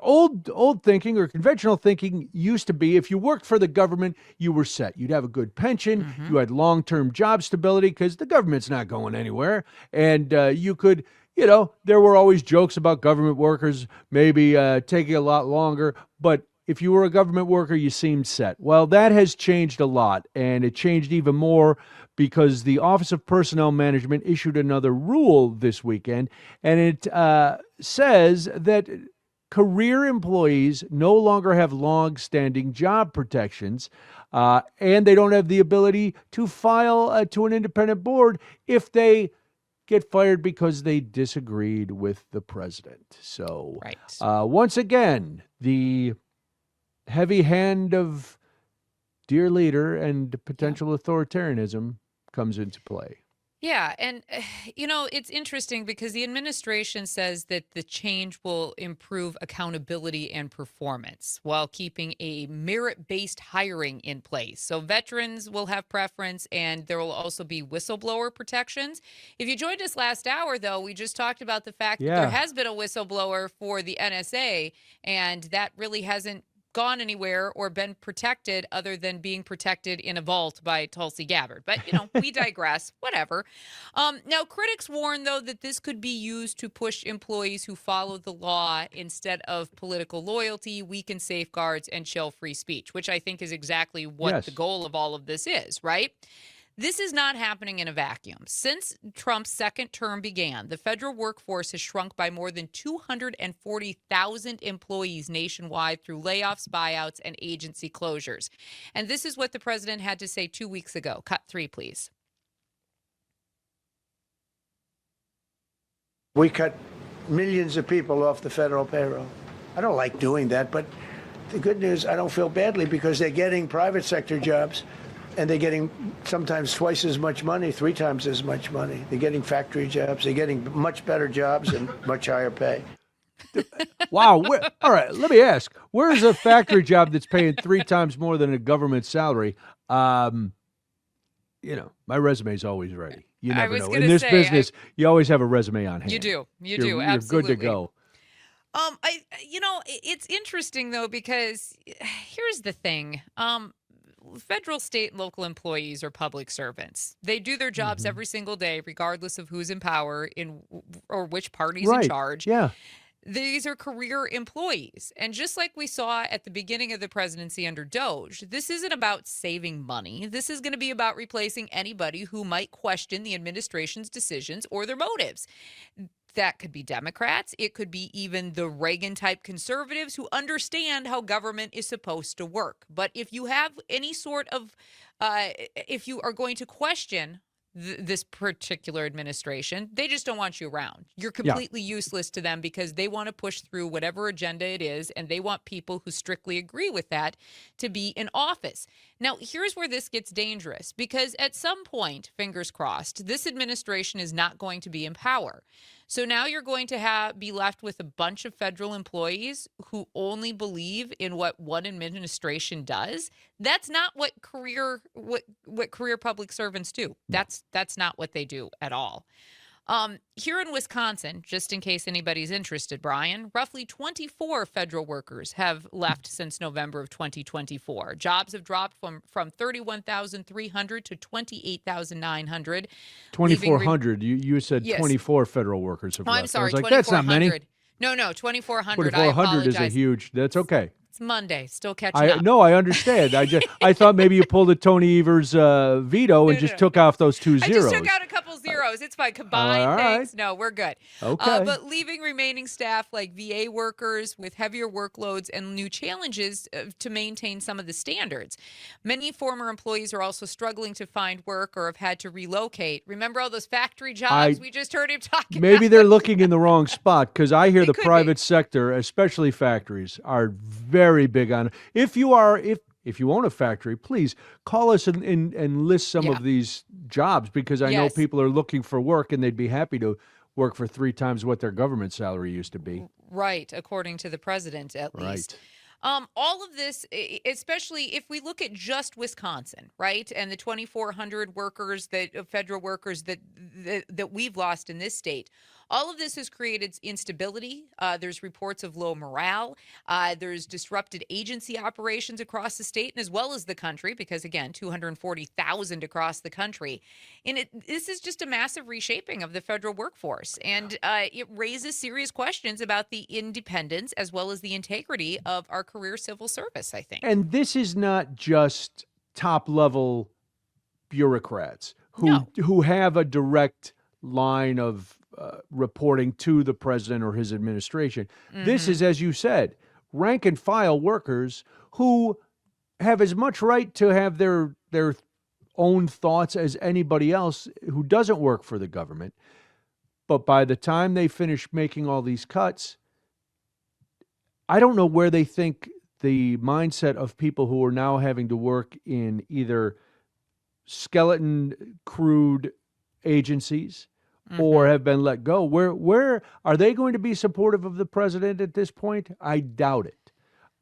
Old thinking or conventional thinking used to be if you worked for the government, you were set. You'd have a good pension. Mm-hmm. You had long-term job stability because the government's not going anywhere. And you could, there were always jokes about government workers maybe taking a lot longer. But if you were a government worker, you seemed set. Well, that has changed a lot. And it changed even more because the Office of Personnel Management issued another rule this weekend. And it says that career employees no longer have long-standing job protections, and they don't have the ability to file to an independent board if they get fired because they disagreed with the president. So, once again, the heavy hand of dear leader and potential authoritarianism comes into play. Yeah. And, it's interesting because the administration says that the change will improve accountability and performance while keeping a merit-based hiring in place. So veterans will have preference, and there will also be whistleblower protections. If you joined us last hour, though, we just talked about the fact that there has been a whistleblower for the NSA, and that really hasn't gone anywhere or been protected other than being protected in a vault by Tulsi Gabbard. But, we digress, whatever. Now, critics warn, though, that this could be used to push employees who follow the law instead of political loyalty, weaken safeguards, and chill free speech, which I think is exactly what the goal of all of this is, right? This is not happening in a vacuum. Since Trump's second term began, the federal workforce has shrunk by more than 240,000 employees nationwide through layoffs, buyouts, and agency closures. And this is what the president had to say 2 weeks ago. Cut 3, please. We cut millions of people off the federal payroll. I don't like doing that, but the good news, I don't feel badly because they're getting private sector jobs. And they're getting sometimes twice as much money, 3 times as much money. They're getting factory jobs. They're getting much better jobs and much higher pay. Wow. All right, let me ask. Where's a factory job that's paying 3 times more than a government salary? My resume is always ready. You never know. In this business, you always have a resume on hand. You do. You're Absolutely. good to go. It's interesting, though, because here's the thing. Federal, state, and local employees are public servants. They do their jobs every single day, regardless of who's in power or which party's in charge. Yeah. These are career employees. And just like we saw at the beginning of the presidency under Doge, this isn't about saving money. This is going to be about replacing anybody who might question the administration's decisions or their motives. That could be Democrats. It could be even the Reagan-type conservatives who understand how government is supposed to work. But if you have any sort of, if you are going to question this particular administration, they just don't want you around. You're completely useless to them because they want to push through whatever agenda it is, and they want people who strictly agree with that to be in office. Now, here's where this gets dangerous, because at some point, fingers crossed, this administration is not going to be in power. So now you're going to be left with a bunch of federal employees who only believe in what one administration does. That's not what career public servants do. That's not what they do at all. Here in Wisconsin, just in case anybody's interested, Brian, roughly 24 federal workers have left since November of 2024. Jobs have dropped from 31,300 to 28,900. 2,400. You said 24 federal workers have left. I'm sorry, I was like, that's not many. No, 2,400. 2,400 is a huge. That's okay. It's Monday. Still catching up. No, I understand. I thought maybe you pulled a Tony Evers veto and just took off those 2 zeros. I just took out a couple zeros. It's fine. Combined things. No, we're good. Okay. But leaving remaining staff like VA workers with heavier workloads and new challenges to maintain some of the standards. Many former employees are also struggling to find work or have had to relocate. Remember all those factory jobs we just heard him talking about? Maybe they're looking in the wrong spot, because I hear the private sector, especially factories, are very big on it. If you own a factory, please call us and list some of these jobs, because I know people are looking for work and they'd be happy to work for 3 times what their government salary used to be. Right, according to the president, at least. All of this, especially if we look at just Wisconsin, right, and the 2,400 workers federal workers that we've lost in this state, all of this has created instability. There's reports of low morale. There's disrupted agency operations across the state and as well as the country, because again, 240,000 across the country, and this is just a massive reshaping of the federal workforce, and it raises serious questions about the independence as well as the integrity of our career civil service, I think. And this is not just top level bureaucrats No. who have a direct line of reporting to the president or his administration. This is, as you said, rank and file workers who have as much right to have their own thoughts as anybody else who doesn't work for the government. But by the time they finish making all these cuts, I don't know where they think the mindset of people who are now having to work in either skeleton crewed agencies or have been let go. Where are they going to be supportive of the president at this point? I doubt it.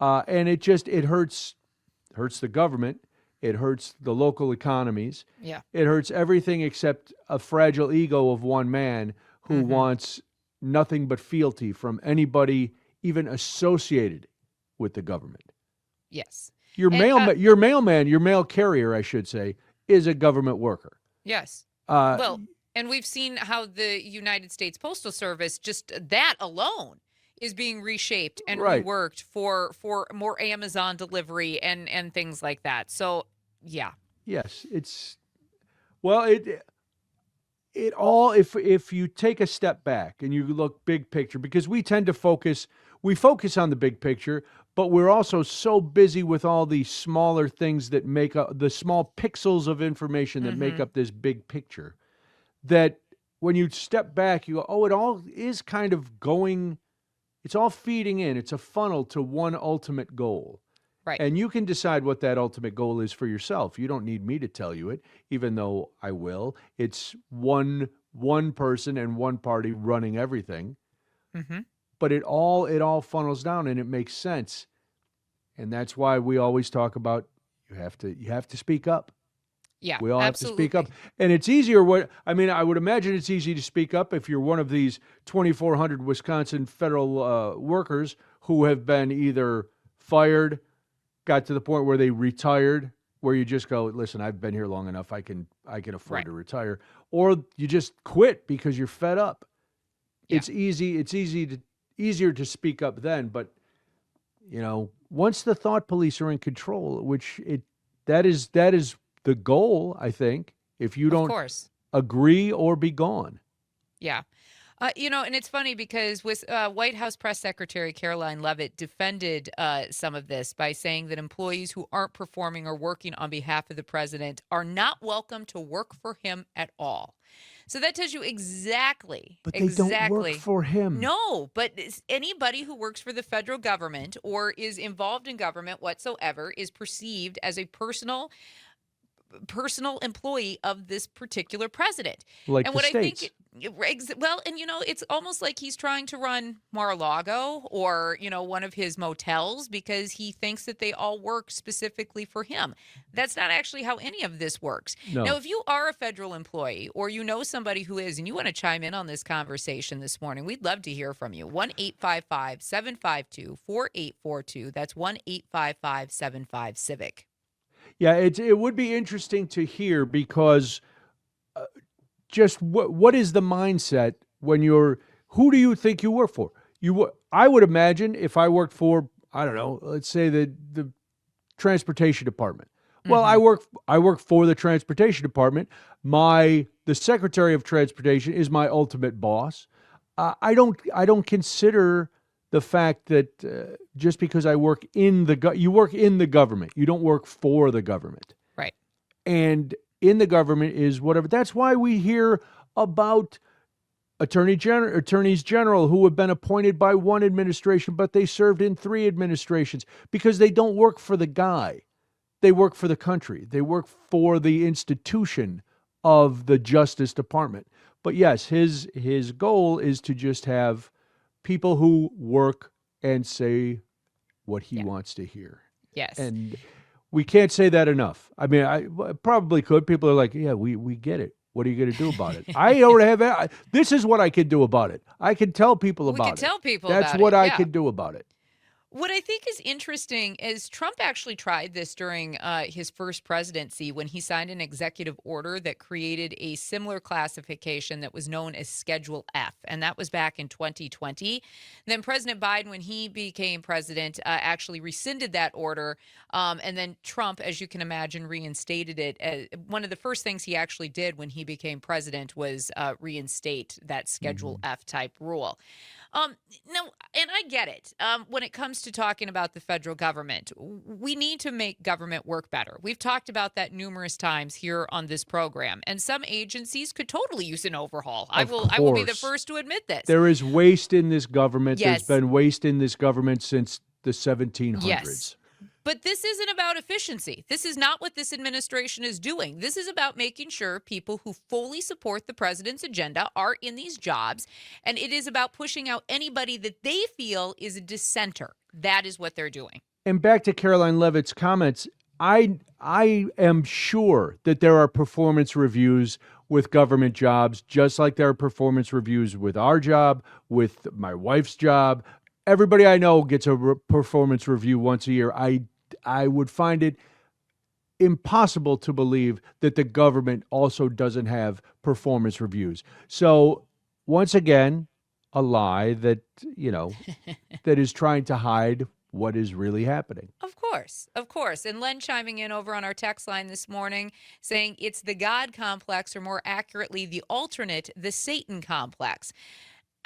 And it hurts the government. It hurts the local economies. Yeah. It hurts everything except a fragile ego of one man who wants nothing but fealty from anybody even associated with the government. Yes. Your mail carrier, I should say, is a government worker. Yes. Well, and we've seen how the United States Postal Service, just that alone, is being reshaped and reworked for more Amazon delivery and things like that. So, yeah. Yes, it all, if you take a step back and you look big picture, because we tend to focus on the big picture, but we're also so busy with all the smaller things that make up the small pixels of information that make up this big picture, that when you step back, you go, oh, it all is kind of going, it's all feeding in. It's a funnel to one ultimate goal. Right. And you can decide what that ultimate goal is for yourself. You don't need me to tell you it, even though I will. It's one person and one party running everything. But it all funnels down and it makes sense. And that's why we always talk about you have to speak up. Yeah, we all absolutely. have to speak up. And it's easier. I would imagine it's easy to speak up if you're one of these 2,400 Wisconsin federal workers who have been either fired, got to the point where they retired, where you just go, listen, I've been here long enough. I can afford to retire. Or you just quit because you're fed up. Yeah. It's easier to speak up then. But, once the thought police are in control, that is the goal, I think, if you don't agree or be gone. Yeah. And it's funny because with White House Press Secretary Caroline Leavitt defended some of this by saying that employees who aren't performing or working on behalf of the president are not welcome to work for him at all. So that tells you exactly. But they don't work for him. No, but anybody who works for the federal government or is involved in government whatsoever is perceived as a personal employee of this particular president. Like and the what states. I think, it's almost like he's trying to run Mar-a-Lago or, one of his motels because he thinks that they all work specifically for him. That's not actually how any of this works. No. Now, if you are a federal employee or you know somebody who is and you want to chime in on this conversation this morning, we'd love to hear from you. 1-855-752-4842. That's 1-855-75-CIVIC. Yeah, it would be interesting to hear because just what is the mindset when who do you think you work for? I would imagine if I worked for, I don't know, let's say the transportation department. Well, I work for the transportation department. The Secretary of Transportation is my ultimate boss. I don't consider the fact that just because I work you work in the government, you don't work for the government. Right. And in the government is whatever. That's why we hear about attorneys general who have been appointed by one administration, but they served in 3 administrations because they don't work for the guy. They work for the country. They work for the institution of the Justice Department. But yes, his goal is to just have people who work and say what he Yeah. wants to hear. Yes. And we can't say that enough. I mean, I probably could. People are like, yeah, we get it. What are you going to do about it? I don't have. This is what I can do about it. I can tell people We about could it. tell people That's about what it. I Yeah. can do about it. What I think is interesting is Trump actually tried this during his first presidency when he signed an executive order that created a similar classification that was known as Schedule F. And that was back in 2020. Then President Biden, when he became president, actually rescinded that order. And then Trump, as you can imagine, reinstated it. One of the first things he actually did when he became president was reinstate that Schedule F type rule. No, and I get it. When it comes to talking about the federal government, we need to make government work better. We've talked about that numerous times here on this program, and some agencies could totally use an overhaul. I will be the course. first to admit this. There is waste in this government. Yes. There's been waste in this government since the 1700s. Yes. But this isn't about efficiency. This is not what this administration is doing. This is about making sure people who fully support the president's agenda are in these jobs. And it is about pushing out anybody that they feel is a dissenter. That is what they're doing. And back to Caroline Leavitt's comments, I am sure that there are performance reviews with government jobs, just like there are performance reviews with our job, with my wife's job. Everybody I know gets a performance review once a year. I would find it impossible to believe that the government also doesn't have performance reviews. So once again, a lie that, that is trying to hide what is really happening. Of course, of course. And Len chiming in over on our text line this morning saying it's the God complex, or more accurately, the alternate, the Satan complex.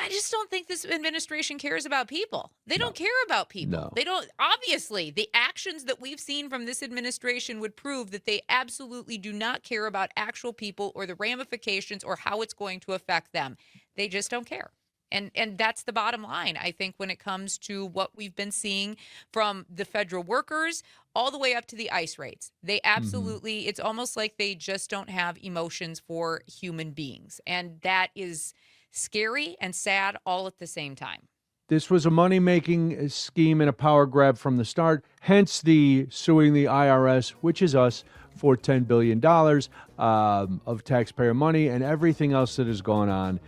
I just don't think this administration cares about people. They don't care about people. No. They don't. Obviously, the actions that we've seen from this administration would prove that they absolutely do not care about actual people or the ramifications or how it's going to affect them. They just don't care. And that's the bottom line, I think, when it comes to what we've been seeing from the federal workers all the way up to the ICE raids. They absolutely, it's almost like they just don't have emotions for human beings. And that is scary and sad all at the same time. This was a money-making scheme and a power grab from the start, hence the suing the IRS, which is us, for $10 billion of taxpayer money and everything else that has gone on